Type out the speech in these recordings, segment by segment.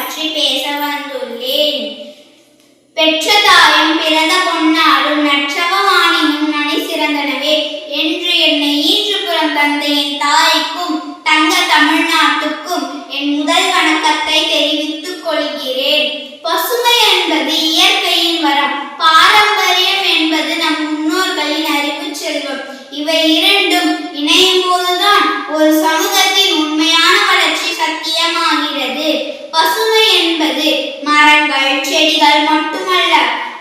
பற்றி பேச வந்துள்ளேன். பெற்ற தாயும் பிறந்த பொன்னாரும் நற்றவமானினும் நனை சிறந்தனவே என்று என்னை ஈன்றுபுறம் தந்த என் தாய்க்கும் தங்க தமிழ்நாட்டுக்கும் என் முதல் வணக்கத்தை தெரிவித்துக் கொள்கிறேன். பசுமை என்பது இயற்கையின் வரம், பாரம்பரியம் என்பது நம் முன்னோர்களின் அறிவு செல்வம். இவை இரண்டும் இணையும் போதுதான் ஒரு சமூகத்தின் உண்மையான வளர்ச்சி சத்தியமாகிறது. பசுமை என்பது மரங்கள் செடிகள் மட்டுமல்ல,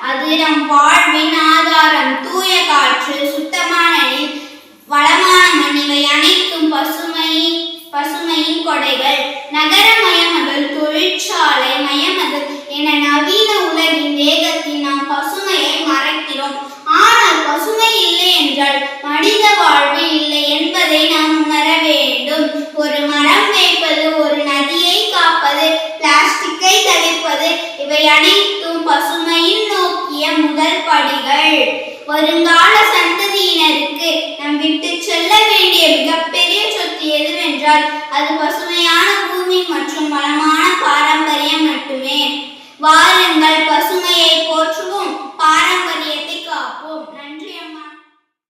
அது நம் வாழ்வின் ஆதாரம். தூய காற்று, சுத்தமான நீர், வளமான மண் இவை அனைத்தும் பசுமையின் கொடைகள். நகரமயமதல், தொழிற்சாலை மயமதல் என நவீன உலகின் வேகத்தில் நாம் பசுமையை மறக்கிறோம். ஆனால் பசுமை இல்லை என்றால் மனித வாழ்வு இல்லை என்பதை நாம் உணர வேண்டும். ஒரு மரம் வைப்பது, ஒரு நதியை காப்பது, பிளாஸ்டிக்கை தவிர்ப்பது இவை அனைத்தும் பசுமையின் நோக்கிய முதல் படிகள். வருங்கால சந்ததியினருக்கு நாம் விட்டு செல்ல வேண்டிய மிகப்பெரிய சொத்து எதுவென்றால் அது பசுமையான பூமி மற்றும் வளமான பாரம்பரியம் மட்டுமே. வாருங்கள், பசுமையை போற்றுவோம், பாரம்பரியம்